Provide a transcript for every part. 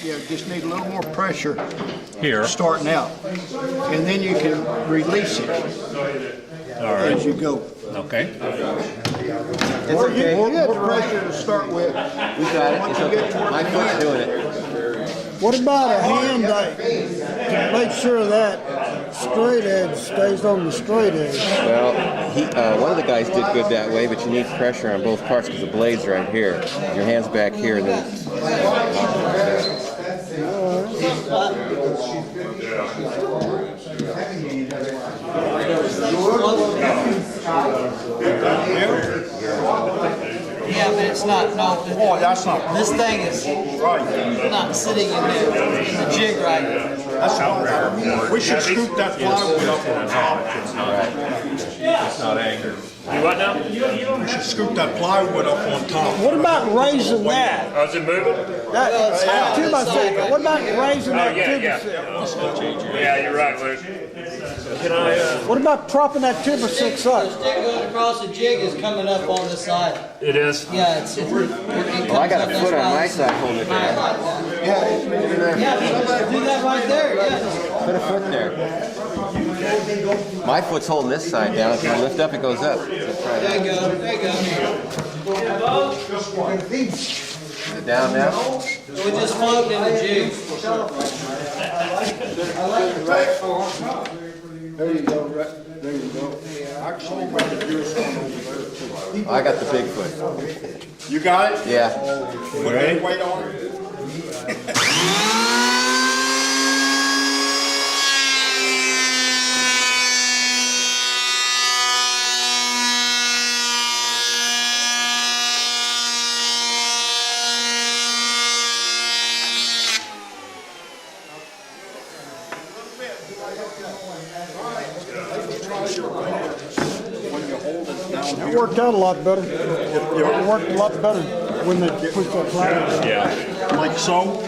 Yeah, just need a little more pressure Here. starting out, and then you can release it as you go. Okay. Or you get the pressure to start with. We got it. It's okay. My foot's doing it. What about a hand like to make sure that straight edge stays on the straight edge? Well, one of the guys did good that way, but you need pressure on both parts because the blade's right here. Your hand's back here, and then. Yeah, but it's not. No, Oh, that's not. this thing is Right. not sitting in the jig right. That's not. We should scoop that plywood up on top. It's not anchored. You what now? We should scoop that plywood up on top. What about raising that? Oh, is it moving? That's 2x6. What about raising that Yeah, 2x6? Yeah, you're right, Luke. Can I, What about propping that 2x6 The up? stick going across the jig is coming up on the side. It is? Yeah, it Well, I got a foot on my side holding it down. Yeah, do that right there. Yeah. Put a foot there. My foot's holding this side down. If you lift up, it goes up. So try There that. you go. There you go. Is it down now? We just floated in the jig. There you go, right, there you go. Actually, we could use one over there too. I got the big foot. You got it? Yeah. Put any weight on it? It worked out a lot better. It worked a lot better when they pushed that plywood. Yeah. Like so.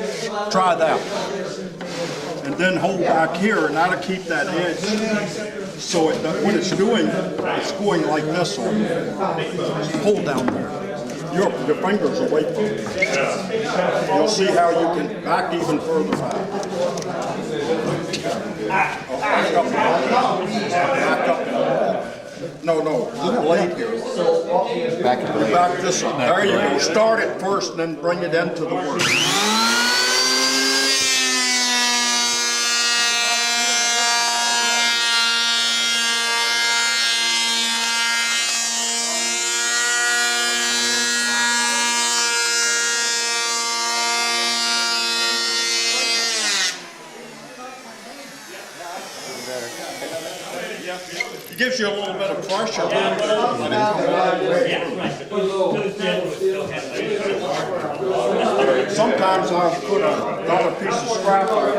Try that. And then hold back here, and that'll keep that edge. So what it's doing, it's going like this on you. Hold down there. Your fingers away from it. You'll see how you can back even further back. Back up. Back up. No, the blade here. Back and blade. Back this up. There you go. Start it first, then bring it into the work. It gives you a little bit of pressure. Sometimes I'll put another piece of scrap over it.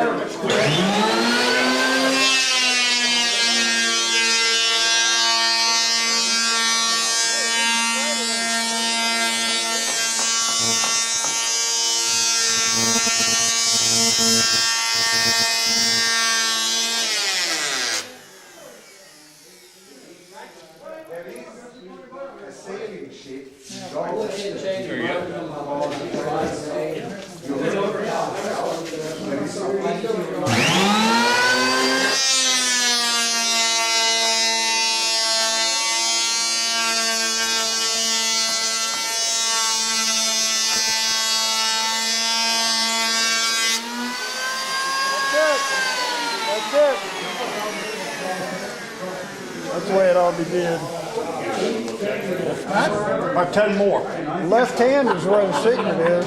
That's the way it ought to be did. About 10 more. Left hand is where the secret is.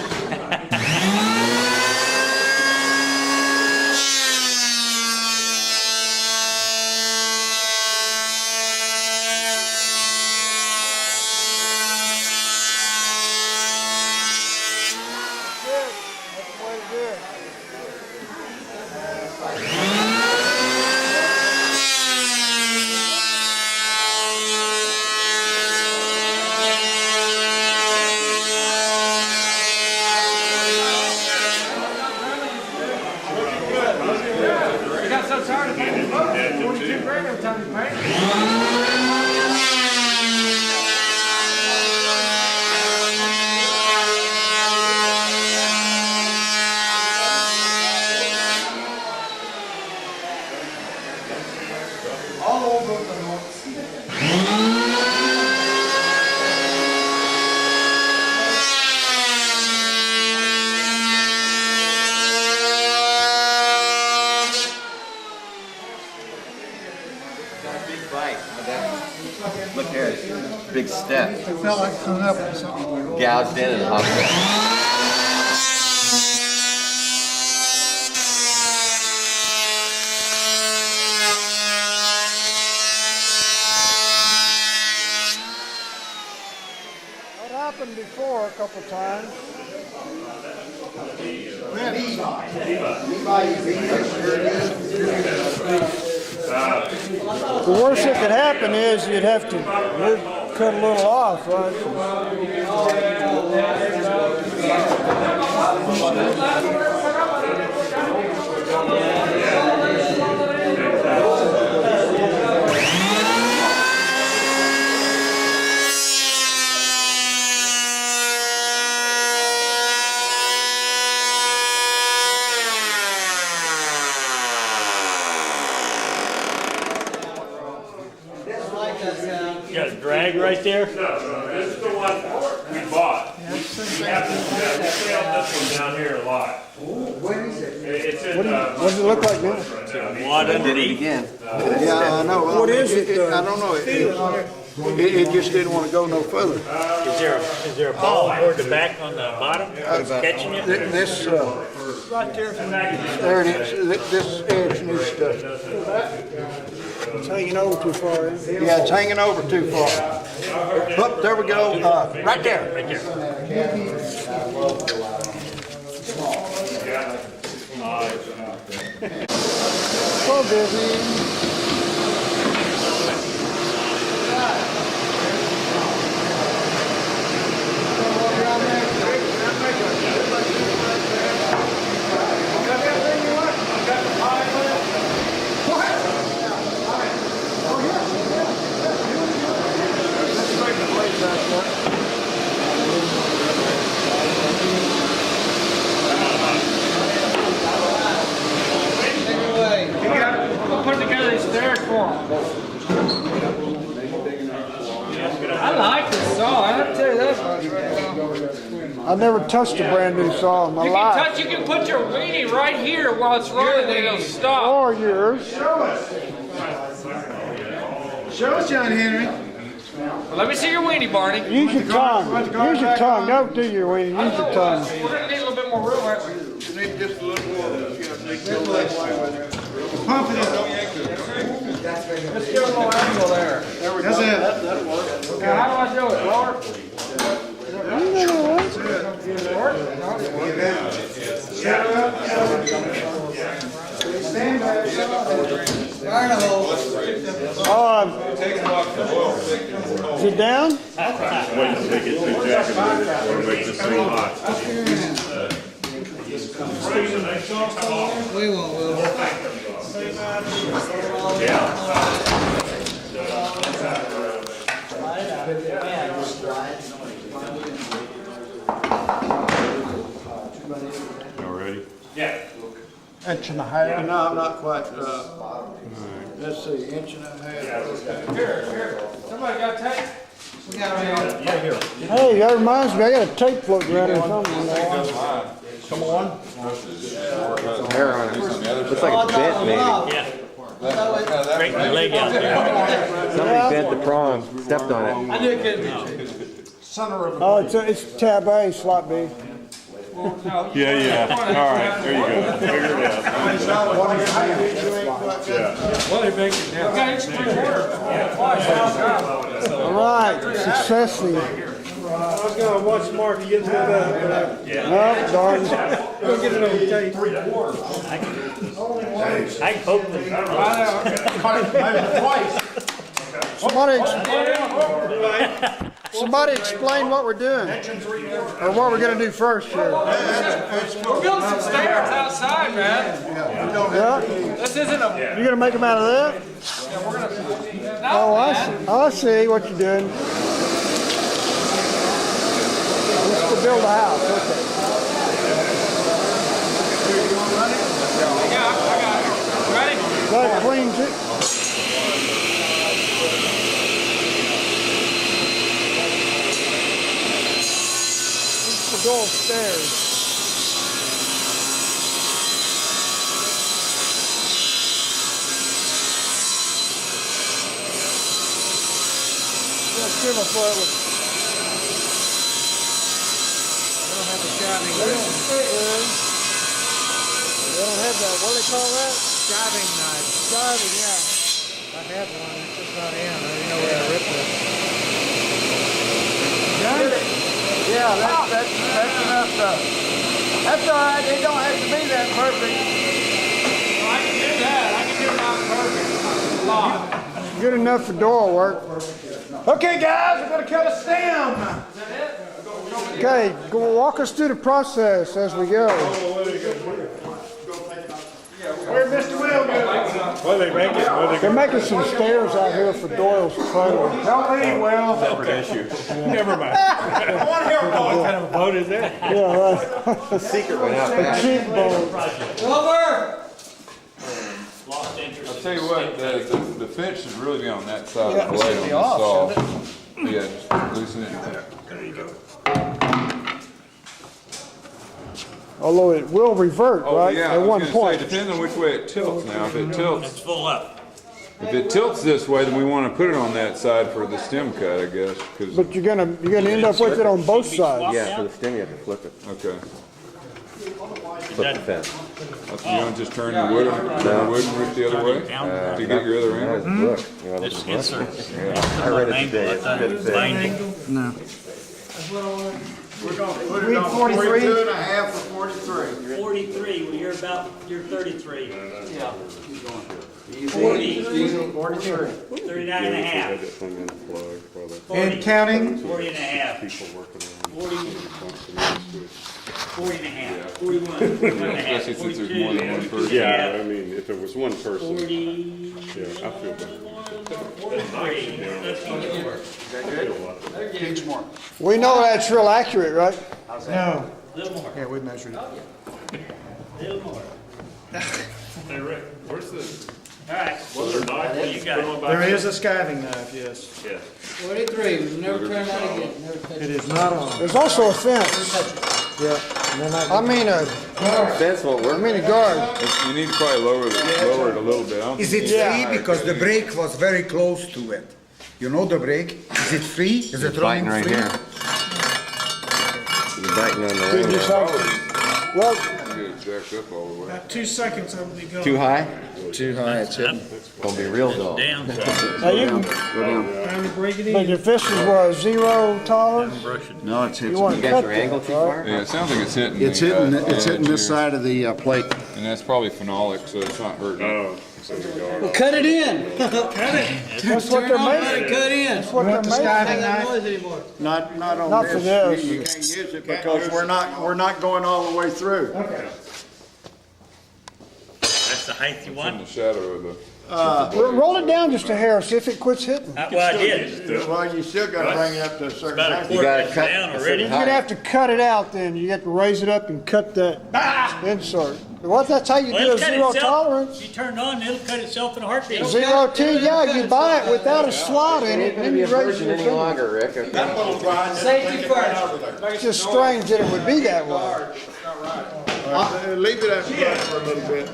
big step. It felt like coming up with something. Gouged in and hopped it. That happened before a couple times. The worst that could happen is you'd have to cut a little off, right? You got a drag right there? No, this is the one we bought. We have to sell this one down here a lot. It's in, What does it look like now? one underneath. Again. Yeah, I know. What is it? I don't know. It just didn't want to go no further. Is there a ball toward the back on the bottom? Catching it? This, Right there. there it is. This edge needs to, It's hanging over too far in. yeah, it's hanging over too far. Up, there we go. Right there. Right there. So busy. Put together these stairs for him. I like this saw. I have to tell you that much right now. I've never touched a brand new saw in my life. You can put your weenie right here while it's running and it'll stop. Or yours. Show us, John Henry. Well, let me see your weenie, Barney. Use your tongue. Use your tongue. Don't do your weenie. Use your tongue. We're going to need a little bit more room, aren't we? Need just a little more. Pump it in. Let's give it a little angle there. That's it. Now, how do I do it? Lower? Is it down? Wait until they get through jacking or make this thing hot. We won't, Will. Already? Inch and a half. No, I'm not quite. Let's see, inch and a half. Here. Somebody got tape? We got it. Hey, that reminds me, I got a tape floating around here somewhere. Come on. Hair on it. Looks like it's bent, maybe. Yeah. Break my leg out there. Somebody bent the prong, stepped on it. I knew it couldn't be. Center of the. Oh, it's tab A, slot B. Yeah. All right, there you go. Figure it out. Well, they make it now. Okay, it's 3/4. All right, successfully. I was gonna watch Mark get to that. Oh, darn. Go get it on tape. I can poke them. Somebody explain what we're doing. Or what we're going to do first here. We're building some stairs outside, man. Yeah? This isn't a. You're going to make them out of that? Yeah, we're gonna. No, Oh, I man. see. I see what you're doing. This is to build a house. Okay. Yeah, I got it. Ready? That cleans it. This is the door upstairs. silver foot with. They don't have the shiving They knife. don't have that. What do they call that? Shiving knife. Diving, yeah. I have one. It's just not in. I don't even know where to rip it. Yeah, that's enough stuff. That's all right, they don't have to be that perfect. I can do that. I can do it not perfect. Good enough for Doyle work. Okay, guys, we're gonna cut a stem. Okay, go walk us through the process as we go. Where'd Mr. Will go? What are they making? What are They're making some stairs out here for Doyle's trailer. Don't leave, Will. Never mind. What kind of a boat is that? Yeah, right. The secret went out A back. cheap boat. I'll tell you what, the fence should really be on that side of the blade on the saw. Yeah, just loosen it. Although it will revert, Oh, right? yeah, I At was one gonna point. say, depends on which way it tilts now. If it tilts, It's full up. if it tilts this way, then we want to put it on that side for the stem cut, I guess, because, But you're gonna end up with it on both sides. Yeah, for the stem you have to flip it. okay. Flip the fence. You don't just turn the wood and rip the other way to get your other There's angle? a book. You wanna look at the book? I read it today. It's good thick. We're gonna put it on 42 and a half or 43. 43, well, you're 33. Yeah. 40, 43. 39 and a half. And counting? 40 and a half. 40 and a half. 41 and a half. Especially since there's more than one person. Yeah, I mean, if it was one person, 40. yeah, I feel better. 43. Let's keep it work. Each more. We know that's real accurate, right? No. A little more. Yeah, we measured it. A little more. Hey, Rick, where's the, All right. was there a knife? What you got? There is a skiving knife, yes. Yeah. 43. We've never turned that again. Never touched It is not on. There's also a fence. Yeah. I mean a Fence won't work. guard. You need to probably lower it a little bit. I don't Is it free? Because the brake was very close to it. You know the brake? Is it free? Is it running Biting right free? here. You're biting on the ring. Well, get it jacked up all the way. 2 seconds, I will be gone. Too high? Too high, it's hitting. Gonna be real dull. Down. now you can, Time to break it but in. if this is what, 0 tolerance, No, it's you want You to got cut your that, angle too right? far? Yeah, it sounds like it's hitting. It's the, hitting, it's edge hitting this here. side of the plate. And that's probably phenolic, so it's not hurting. Oh, so we go. Cut it in. That's what they're making. Cut in. That's what Want the they're skiving making. knife? Noise anymore. Not on Not for this. this. You can't use it because we're not going all the way through. That's the height you In want? the shadow of the. Roll it down just a hair, see if it quits hitting. Well, I did. Well, you still gotta bring it up to a certain About a height. quarter gotta inch cut down a already. certain You're gonna have to cut it out then. You have to raise it up and cut that insert. Well, that's how you Well, do a it'll cut 0 itself. tolerance. You turn it on, it'll cut itself in a heartbeat. 0 T, yeah, you buy it without a slot in it, and then you raise it. Any longer, Rick. Okay. Safety first. It's just strange that it would be that way. Leave it at that for a little bit.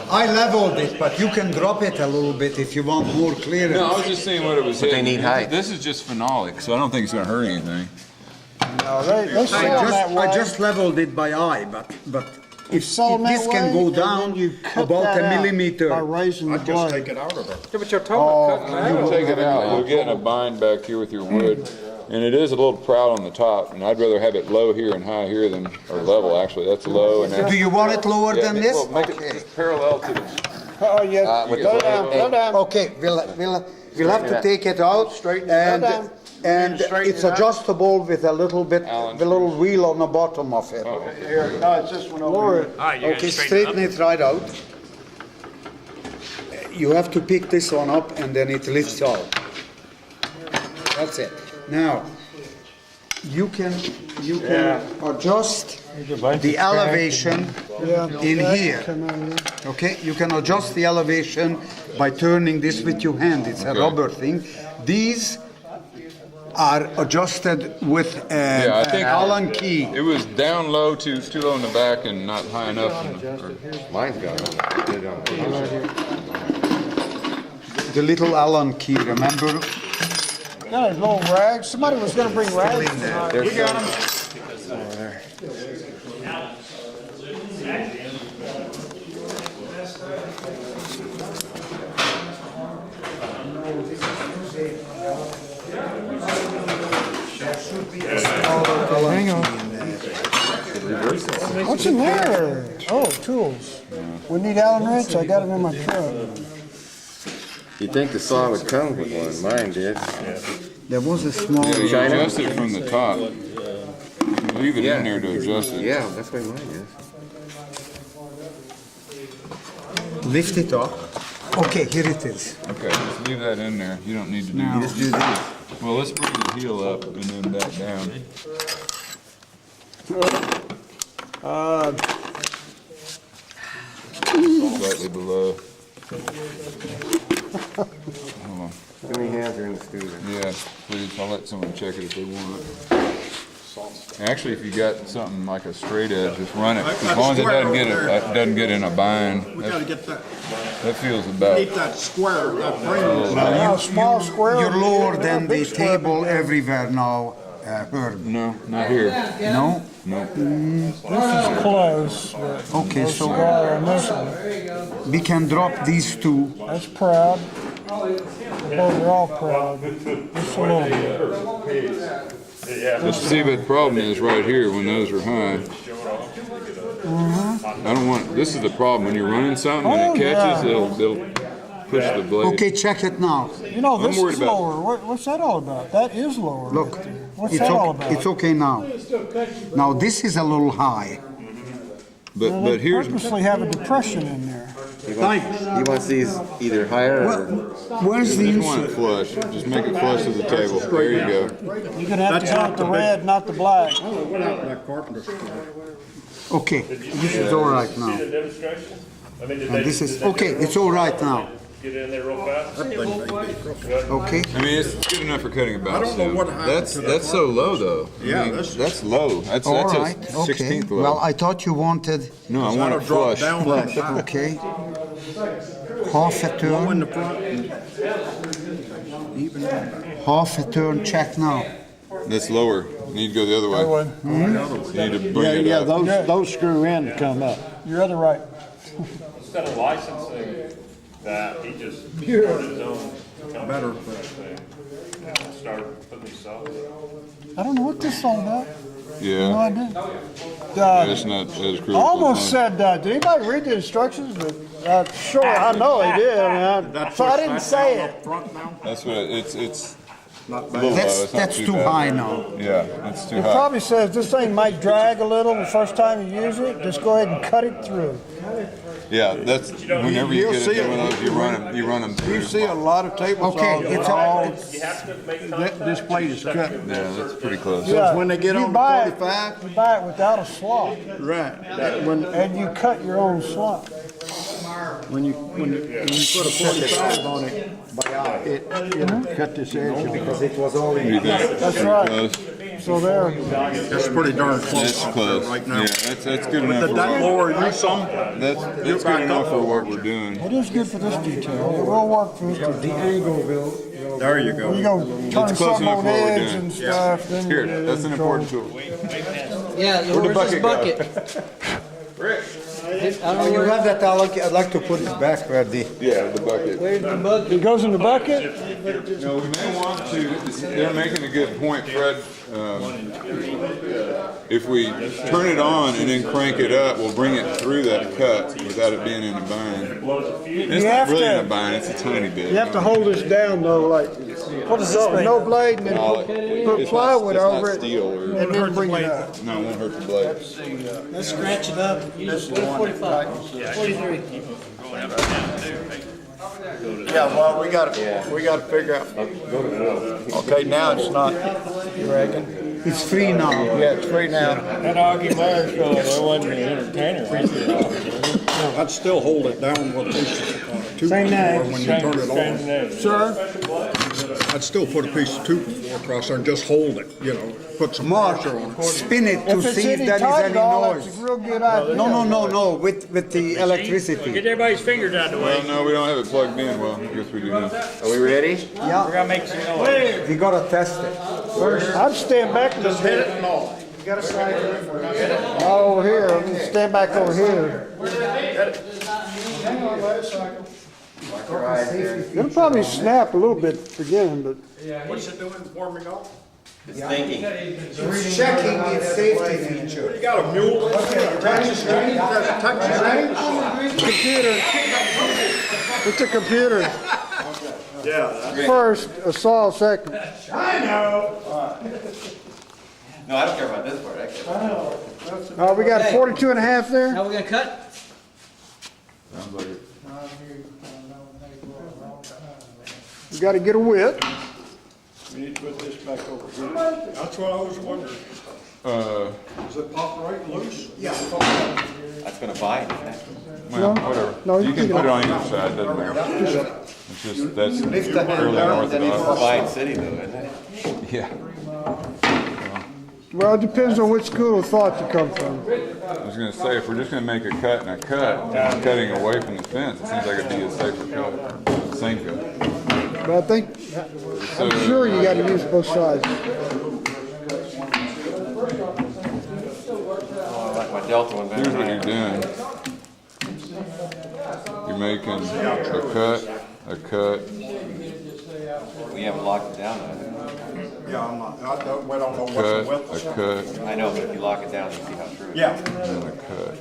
I leveled it, but you can drop it a little bit if you want more clearance. No, I was just seeing what it was But they hitting. need height. This is just phenolic, so I don't think it's gonna hurt anything. No, they sell them that way. I just leveled it by eye, but if Sell them this that can way, go and down then you cut about that a out millimeter. by raising the Just take blade. it out of it. Yeah, but you're talking about cutting You can take it out, you'll get in a bind back here with your wood. And it is a little proud on the top, and I'd rather have it low here and high here than, or level actually, that's low and that's. Do you want it lower Yeah, than this? well, make it just parallel to the. Oh, yes, with go the- down, go down. Okay, we'll have to take it out and down. it's adjustable with a little bit, Allen the little wheel on the bottom of it. Here, no, it's this one over Lower here. it. All right, you're Okay, gonna straighten straighten it right out. You have to pick this one up and then it lifts out. That's it. Now, you can adjust the elevation Yeah. in That here. can come out of there. Okay, you can adjust the elevation by turning this with your hand. It's a rubber thing. These are adjusted with Yeah, I an think- Allen key. It was down low, too low in the back and not high enough. Mine's got it on it. the little Allen key, remember? Got his little rags. Somebody was gonna bring rags. There's We got some. them. Over there. Hang on. What's in there? Oh, tools. We need Allen wrench. I got them in my truck. You'd think the saw would come with one. Mine did. There was a small. Yeah, you China? adjust it from the top. You leave it in there to adjust it. Yeah, that's what mine is. Lift it up. Okay, here it is. Okay, just leave that in there. You don't need to do You that. just do this. Well, let's bring the heel up and then back down. Slightly below. Hold on. How many hands are in the studio? Yeah, please, I'll let someone check it if they want it. Actually, if you got something like a straight edge, just run it. As long as it doesn't get in a bind. We gotta get that, That feels about. keep that square, that frame. Now, small square. You're lower than the Big square. table everywhere now, Herb. No, not here. No? No. This is close. But Okay, no so cigar on this one. we can drop these two. That's proud. Oh, they're all proud. Just a little bit. But see, but the problem is right here when those are high. I don't want. This is the problem when you're running something and it catches, they'll push the blade. Okay, check it now. You know, this worried is about- lower. What's that all about? That is lower. Look, What's it's that all okay, about? it's okay now. Now this is a little high. But They here's purposely have a depression in there. He wants these either higher or. Where's the just want it insert? flush. Just make it flush to the table. There you go. You're gonna have to go with the red, not the black. Oh, it went out in that carpenter store. Okay, this is all right now. The demonstration? I mean, did And this is, okay, it's all right now. get it in there real fast? Okay? I mean, it's good enough for cutting about. I don't know what happened to that That's so low though. Yeah, I mean, that's- that's low. That's All that's right, a okay. 16th low. Well, I thought you wanted, No, I want That'll it drop flush. down on that. okay? Half a Low in turn, the front and even in the back. half a turn, check now. That's lower. You need to go the other way. You need to bring it up. those screw in to come up. Your other right. Instead of licensing that, he just started his own company. Better. And started putting himself. I don't know what this is all about. No Yeah. idea. That's not as critical. I almost said, did anybody read the instructions? But sure, I know he did. I mean, so I didn't say it. Up front now? That's what it's Not a bad. little low. It's not That's too bad. high now. Yeah, it's too It high. probably says this thing might drag a little the first time you use it. Just go ahead and cut it through. Yeah, that's whenever you You'll get see it it. doing those, you run them through. You see a lot of table Okay, saws, it's they're all, You have to make contact. this plate is cut. Yeah, that's pretty close. Yeah, when they get you on buy the it- 45? You buy it without a slot, Right. and you cut your own slot. When you put a 45 on it, it'll cut this edge off. Because it was all What do you think? That's Pretty right. close? So there. That's pretty darn close That's up there close. right Yeah, now. that's good enough Did for that what, lower you some? that's good enough for what we're doing. It is good for this detail. It will work for this detail. There you You go. go turn It's close something enough on for what we're edge doing. and stuff. Then Here, you get it that's an in important control. tool. Yeah, where's this bucket? I don't know You where, have that, I'd like to put it back where the, Yeah, the bucket. where's the bucket? It goes in the bucket. No, we may want to, they're making a good point, Fred. If we turn it on and then crank it up, we'll bring it through that cut without it being in a bind. It's You not have really to- in a bind, it's a tiny bit. You have to hold this down though, like What does this so, make? no blade, and then No, put it's plywood not over it, steel or, and then bring it up. no, it won't hurt the blade. Let's scratch it up. Use 45, 43. Yeah, well, we gotta figure out. Okay, now it's not dragging. it's free now. Yeah, it's free now. That Augie Myers fellow, that wasn't an entertainer. I'd still hold it down with this two Same name. when you turn it on. Sir, I'd I'd still put a piece of 2x4 across there and just hold it, you know, put some Mark, pressure on it. spin it to If it's see if any there is tight any at all, that's noise. a real good idea. No, with the electricity. Get everybody's fingers out of the way. Well, no, we don't have it plugged in. Well, I guess we do now. Are we ready? Yeah, We're gonna make some noise. we gotta test it. I'd stand back a little bit. Not over here, I'm gonna stand back over here. It'll probably snap a little bit at the beginning, but What's it doing, warming up? It's thinking. Checking its safety feature. You got a mule, Texas range, you got a Texas range? computer, it's a computer. Yeah. First, a saw second. No, I don't care about this part. Actually. We got 42 and a half there. Now we're gonna cut? Sounds like it. We gotta get a width. We need to put this back over here. That's what I was wondering. Does it pop right loose? That's gonna bite. Well, whatever. No, you you can can- put it on either side. Doesn't matter. It's just that's Lift the hand fairly down, then it's orthodox. Fine city though, isn't it? Yeah. Well, it depends on which school of thought you come from. I was going to say, if we're just going to make a cut and a cut, cutting away from the fence, it seems like it'd be a safer cut, same cut. But I think, I'm sure you gotta use both sides. Like my Delta one back Here's what there. you're doing. You're making a cut. We haven't locked it down though. Yeah, we don't know what the width is. A cut, I know, but if you lock it down, you see how true it is. Yeah. and a cut.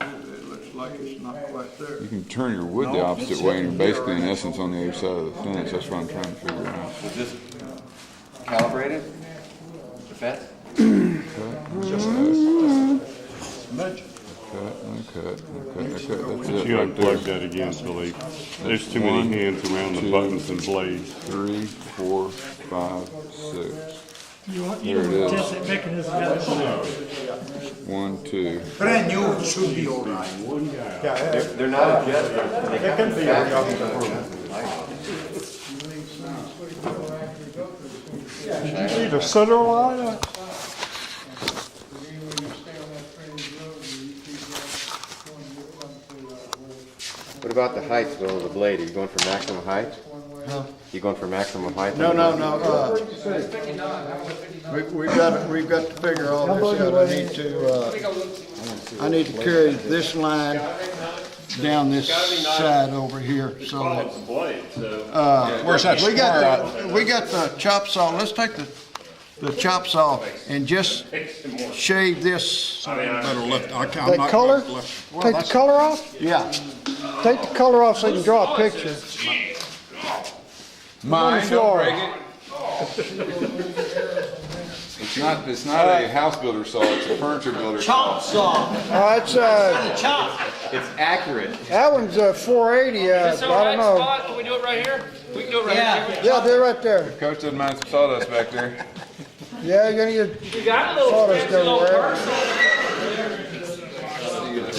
It looks like it's not quite there. You can turn your wood the opposite way, and you're basically, in essence, on the other side of the fence. That's what I'm trying to figure out. Was this calibrated? The fence? Cut, and a cut, and a cut, and a cut. That's it You right unplug there. that again, Billy. There's too many hands around the buttons and blades. 3, 4, 5, 6. You There it don't is. test that mechanism out. 1, 2. Brand new, it should be all right. They're not adjusted. They can be See the center line? What about the height, Will, of the blade? Are you going for maximum height? You going for maximum height? No. We've got to figure all this out. I need to carry this line down this side over here, so that, Where's that we square at? got the chop saw. Let's take the chop saw and just shave this. Better lift. I'm That not color, gonna lift. Well, take the that's- color off? Yeah. Take the color off so you can draw a picture. Mine, don't floor. break it. It's not a house builder saw, it's a furniture builder saw. Chop saw. It's, Chop. It's accurate. that one's 480, I don't know. Can we do it right here? We can do it right here. Yeah, they're right there. Coach doesn't mind some sawdust back there. Yeah, you're gonna get You got a little sawdust fancy little everywhere. purse.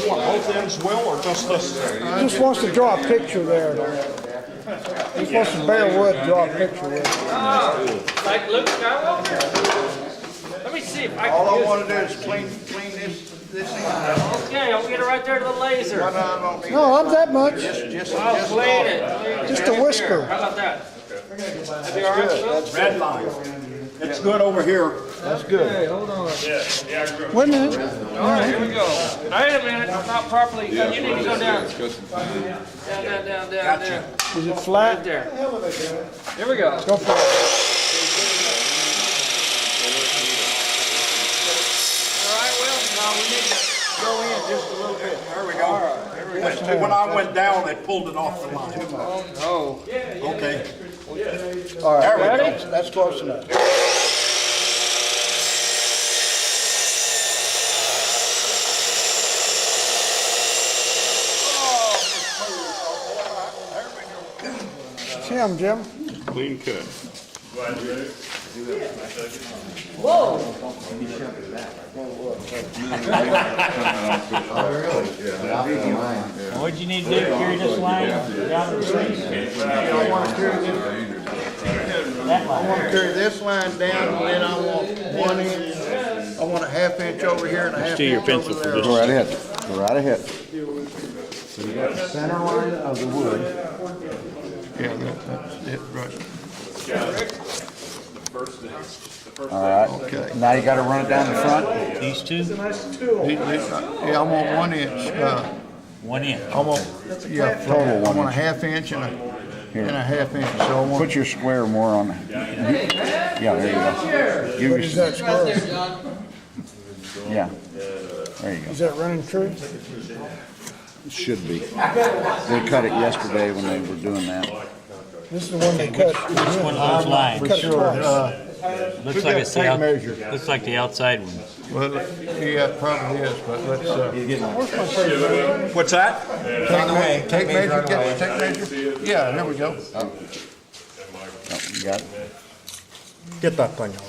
You want both ends, Will, or just this? Just wants to draw a picture there. He wants to bare wood, draw a picture with. Like Luke Skywalker? Let me see if I All I can want to do is clean this thing. Okay, I'll get it right there to the laser. No, I don't need No, not that much. I'll clean it. Just a whisker. How about that? That'd be all right, Will? Red line. It's good over here. That's good. Wait a minute. All right, here we go. Wait a minute, not properly. You need to go down. It's got some fine. Down. Is it Right flat? there. Here we go. Go for it. All right, Will, now we need to go in just a little bit. There we go. When I went down, it pulled it off the line. Oh, Okay. All right, There we go. that's close enough. Jim. Clean cut. What'd you need to do? Carry this line down to the street? I want to carry this line down, and then I want 1 inch. I want a 1/2 inch over here and a 1/2 inch over there. Go right ahead. Go right ahead. So you got the center line of the wood. Yeah, that's it, right. All right. Okay. Now you got to run it down the front. These two? Yeah, I want 1 inch. 1 inch. I want, yeah, Total I 1 want a inch. 1/2 inch and a 1/2 inch. So I want. Put your square more on. Yeah, there you go. Give What your- is that square? Yeah. There you go. Is that running true? It should be. They cut it yesterday when they were doing that. This is the one they cut. Which one of those lines? Cut twice. Looks like it's the looks like the outside one. Well, yeah, it probably is, but let's, What's that? take measure, take measure. Yeah, there we go. Oh, you got it? Get that thing out.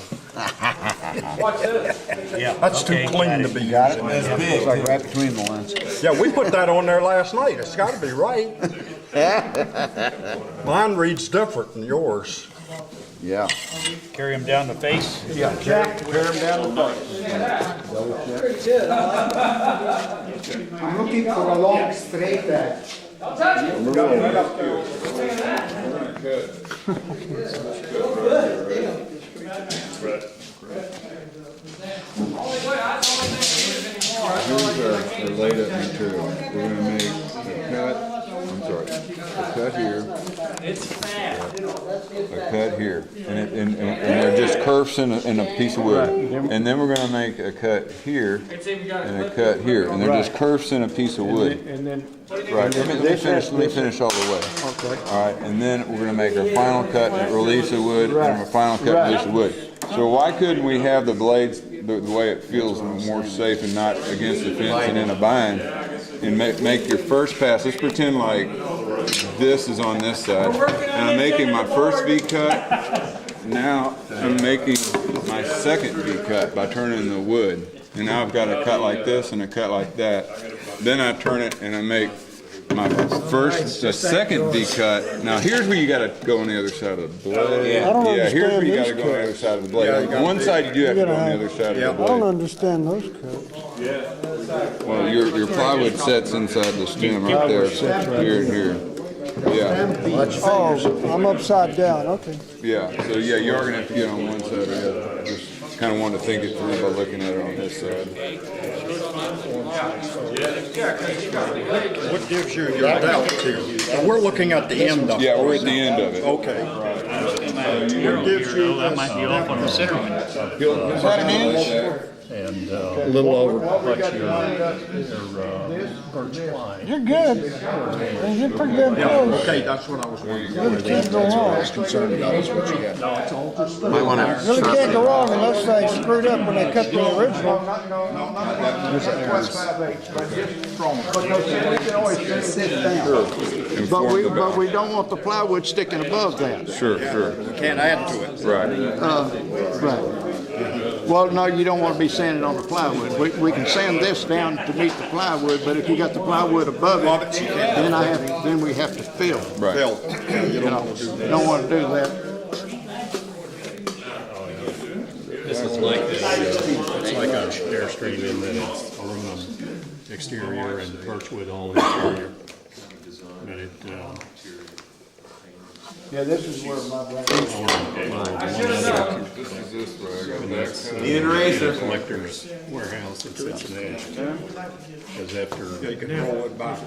Yeah. That's too clean to be Got it? using. That's big. It's like right between the lines. Yeah, we put that on there last night. It's gotta be right. Mine reads different than yours. Yeah. Carry them down the face. Yeah, tear them down the butt. I'm looking for a long straight edge. Here's our laid up material. We're gonna make a cut, I'm sorry, a cut here. A cut here, and they're just curves in a piece of wood. And then we're gonna make a cut here, and a cut here, and they're just curves in a piece of wood. And then, Right, let me finish all the way. okay. All right, and then we're gonna make our final cut and release the wood, and our final cut and release the wood. So why couldn't we have the blades the way it feels more safe and not against the fence and in a bind? And make your first pass, let's pretend like this is on this side, and I'm making my first V cut. Now I'm making my second V cut by turning the wood. And now I've got a cut like this and a cut like that. Then I turn it and I make my second V cut. Now here's where you got to go on the other side of the blade. I don't Yeah, here's where you got to understand go on the other these side of the blade. On one side you do have to go on the other side of the I don't blade. understand those cuts. Well, your plywood sets inside the stem right there. Here and here. Yeah, Oh, I'm upside down, okay. yeah. So yeah, you are gonna have to get on one side or the other. Just kind of wanted to think it through by looking at it on this side. What gives you your doubt here? We're looking at the end of it. Yeah, we're at the end of it. Okay. What gives you that might be off on the center one. Is that an inch? And a little over what your birch pine. You're good. You're pretty good close. Okay, that's what I was wondering. Really can't go wrong. Concerned about is what you got. Really can't go wrong unless they screwed up when they cut the original. But we don't want the plywood sticking above that. Sure, sure. Can't add to it. Right. Right. Well, no, you don't want to be sanding on the plywood. We can sand this down to meet the plywood, but if you got the plywood above it, then we have to fill. Right. Bill, You know, don't want to do that. This is like it's like an Airstream in that it's aluminum exterior and birchwood all interior. But it, Yeah, this is where my This is this way. I got that. Need an eraser. Collector's warehouse in Cincinnati. Because after you can roll it back.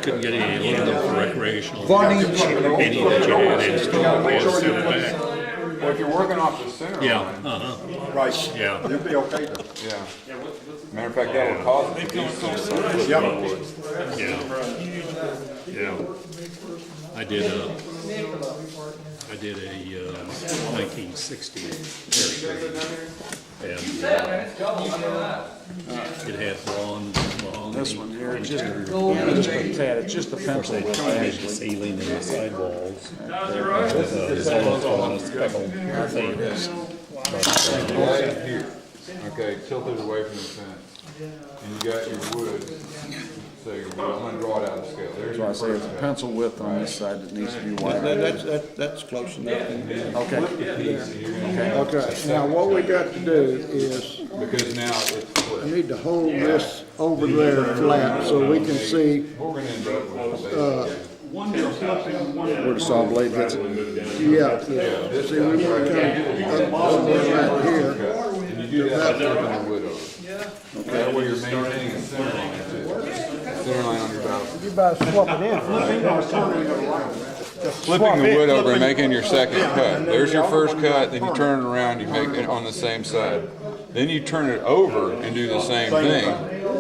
couldn't get any aluminum for recreational. Any that you had installed, we had to send it back. Well, if you're working off the center Yeah, line, Right. yeah. You'll be okay then. yeah. Matter of fact, that will cause it to be some Yeah. I did a 1960 Airstream, and It has lawns. This one here, it's just, yeah, it's just a pad, it's just a pencil width. The ceiling and the sidewalls. It's almost on a speckle thing. Right here. Okay, tilted away from the fence. And you got your wood. So I'm going to draw it out of scale. There's That's why I say it's a pencil width on this side that needs to be wider. That's close enough. Okay. Okay, now what we got to do is, because now it's I split. need to hold this over there flat so we can see, What we're going to end up with Where the saw blade hits it. yeah. See, we want to come up right here. and you do that by flipping the wood over. Okay. That way you're maintaining a center line too. Center line on your battlefield. You better swap it in. Flipping the wood over and making your second cut. There's your first cut, then you turn it around, you make it on the same side. Then you turn it over and do the same thing,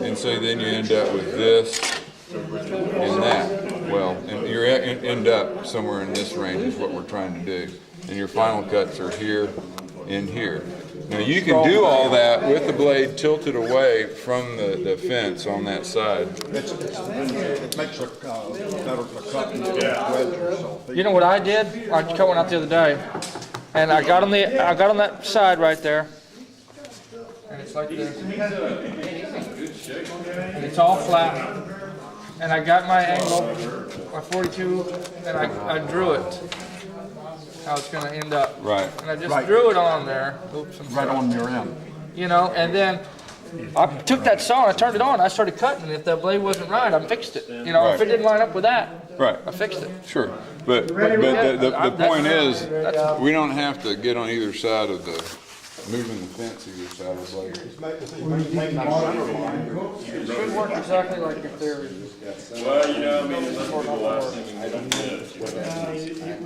and so then you end up with this and that. Well, and you end up somewhere in this range is what we're trying to do. And your final cuts are here and here. Now you can do all that with the blade tilted away from the fence on that side. It makes it better to cut and wedge yourself. You know what I did? I cut one out the other day, and I got on that side right there, and it's like this, and it's all flat, and I got my angle, my 42, and I drew it. How it's going to end up. Right. And I just drew it on there. Oops, I'm Right sorry. on your end. You know, and then I took that saw and I turned it on. I started cutting. And if that blade wasn't right, I fixed it. You know, if it didn't line up with that, Right. I fixed it. Sure, but the point is, we don't have to get on either side of the, moving the fence either side of the blade. It should work exactly like your theory. Well, you know, I mean, it's not the last thing we don't do.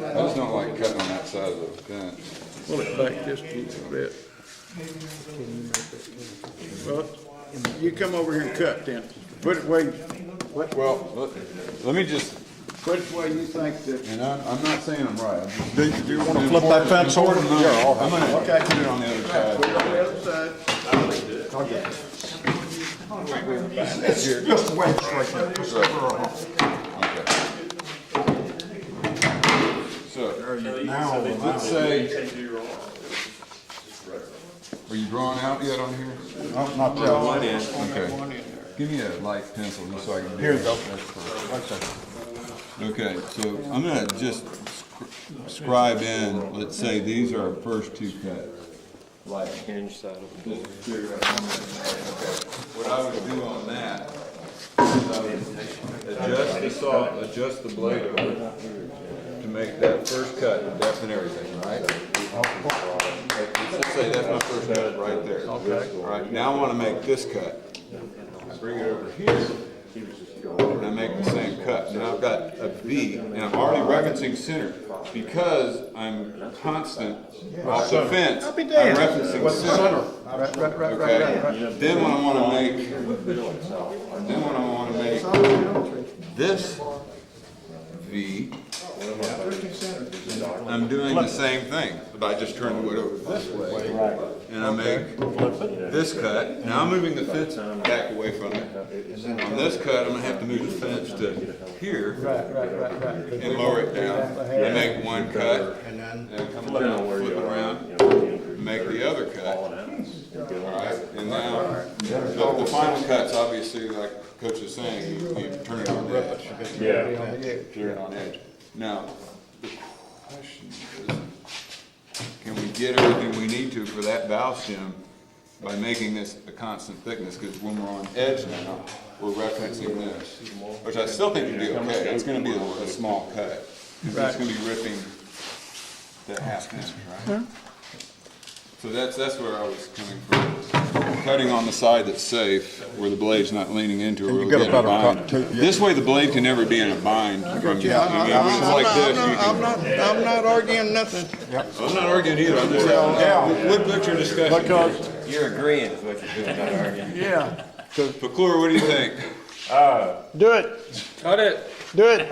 I just don't like cutting on that side of the fence. pull it back just a little bit. Well, you come over here and cut then. Put it where, Well, let me just, put it where you think that. and I'm not saying I'm right. I'm just, Do you want to flip that fence over? I'm gonna put it on the other side. The other side. It's just wedged right there. Just over a hump. So, Now, let's say, are you drawing out yet on here? not yet. Okay. Give me a light pencil just so I can do Here you go. Okay, so I'm gonna just scribe in, let's say these are our first two cuts. Like hinge side of the board. What I would do on that is I would adjust the saw, adjust the blade over to make that first cut depth and everything, right? Let's say that's my first cut right there. Okay. All right, now I want to make this cut. I bring it over here, and I make the same cut. Now I've got a V, and I'm already referencing center because I'm constant off the fence. I'm referencing center. Okay. Then when I want to make this V, I'm doing the same thing, but I just turn the wood over this way, and I make this cut. Now I'm moving the fence back away from it. On this cut, I'm gonna have to move the fence to here and lower it down. I make one cut, and then come down, flip it around, make the other cut. All right, and now the final cut's obviously, like Coach was saying, you turn it on edge. Yeah. Turn it on edge. Now, the question is, can we get everything we need to for that valve stem by making this a constant thickness? Because when we're on edge now, we're referencing this, which I still think would be okay. It's going to be a small cut because it's going to be ripping that half inch, right? So that's where I was coming from. Cutting on the side that's safe, where the blade's not leaning into it. And you get a better cut too. This way the blade can never be in a bind. From you. Like this, you can. I'm not arguing nothing. I'm not arguing either. I'm just what's your discussion? Because You're agreeing is what you're doing, not arguing. Yeah. McClure, what do you think? Do it. Cut it. Do it.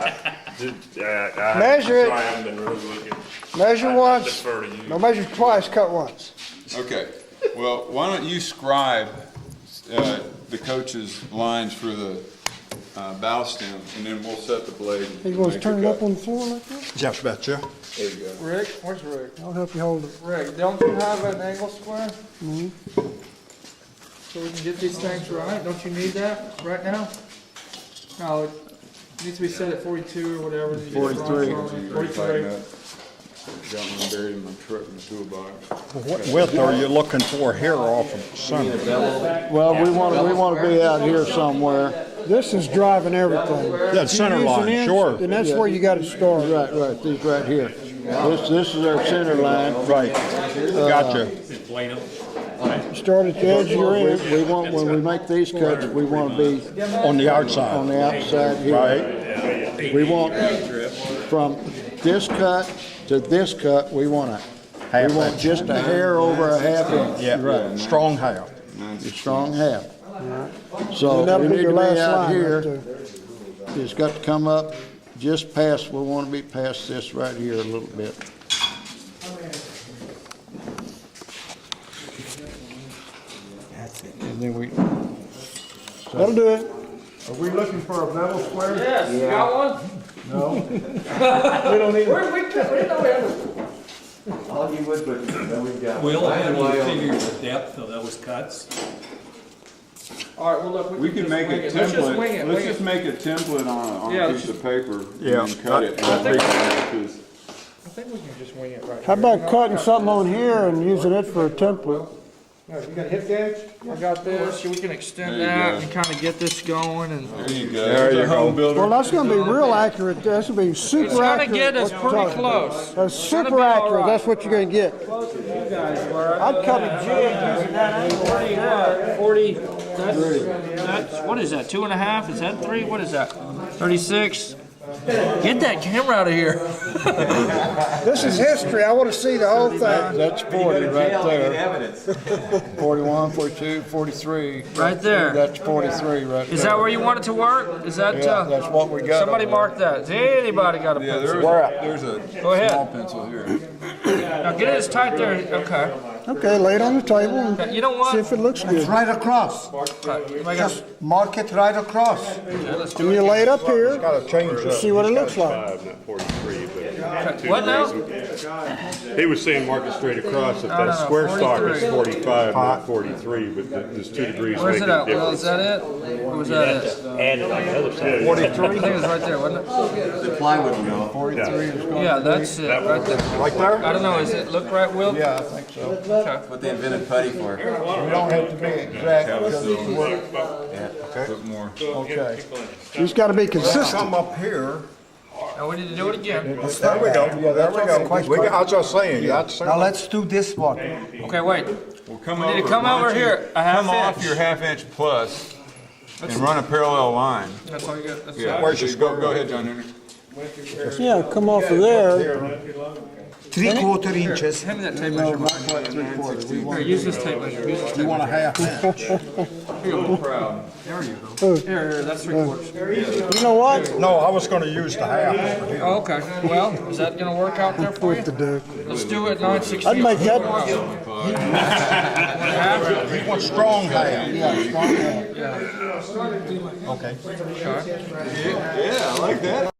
Measure it. I haven't been really looking. Measure once. Defer to you. No, measure twice, cut once. Okay. Well, why don't you scribe the coach's lines for the bow stem, and then we'll set the blade. You want to turn it up on the floor like that? Just betcha. There you go. Rick, where's Rick? I'll help you hold it. Rick, don't you have an angle square? So we can get these things right? Don't you need that right now? No, it needs to be set at 42 or whatever. 43. 43. Got one buried in my truck in the toolbox. What width are you looking for here off of center? Well, we want to be out here somewhere. This is driving everything. That center If you use an line, inch, sure. then that's where you got to start. Right, these right here. This is our center line. Right. Gotcha. Start at the edge of your inch. We want, when we make these cuts, we want to be On the outside. on the outside here. Right. We want from this cut to this cut, we want just a hair over a half inch. Yeah. Right. Strong half. A strong half. So And that'll we be need your to last be out line right here. there. It's got to come up just past, we want to be past this right here a little bit. And then we, That'll do it. are we looking for a metal square? Yes, you got one? No. We don't need it. We know we have it. Will, have you figured the depth of those cuts? All right, well, look, We can make a Let's just wing template, it. let's just make a template on Yeah, a let's piece of paper Yeah. and then cut it. I think we can just wing it right How here. about cutting something on here and using it for a template? You got a hip gauge? I got this. We can extend There you that go. and kind of get this going and. There you go. There's a home builder. Well, that's going to be real accurate. That's going to be super It's gonna accurate. get us what you're pretty talking about. close. That's It's gonna super be all accurate. right. That's what you're going to get. I'd cut a jig using that angle right there. 40, that's, what is that, 2.5? Is that 3? What is that? 36? Get that camera out of here. This is history. I want to see the whole thing. That's 40 right there. 41, 42, 43. Right there. That's 43 right there. Is that where you want it to work? Is that, Yeah, that's what we got. somebody mark that. Has anybody got a Yeah, pencil? there's a Go ahead. small pencil here. Now get it as tight there, okay. Okay, lay it on the table and You know what? see if it looks good. Right across. Just Mark it right across. And you lay it up here, Gotta change that. see what it looks like. 5, not 43, but what now? he was saying mark it straight across. If No, that no, square stock is 43. 45, not 43, but there's 2 degrees Where's making it a at? Well, is difference. that it? Or was that it? Add it on the other side. I think it was right there, wasn't it? Yeah, that's it, right there. Right there? I don't know, does it look right, Will? Yeah, I think so. Okay. What they invented putty for. We don't have to be exact because it's work. Put more. Okay. You just got to be consistent. Come up here. Now we need to do it again. There we go. Yeah, there we go. I was just saying, that's. Now let's do this one. Okay, wait. Well, come We need to over. come Why don't over you here a half Come off inch. your half-inch plus and run a parallel line. That's all you got. That's Yeah. it. Where's your Go ahead, John Henry. Yeah, come off of there. 3/4 inches. Hand me that tape measure. Here, use this tape measure. Use this tape You want a half inch? measure. Here, that's 3/4. You know what? No, I was gonna use the half over here. Oh, okay. Well, is that gonna work out there for you? What to do? Let's do it 9/16. I'd make that. You want strong half. Yeah. Okay. Okay. Yeah, I like that.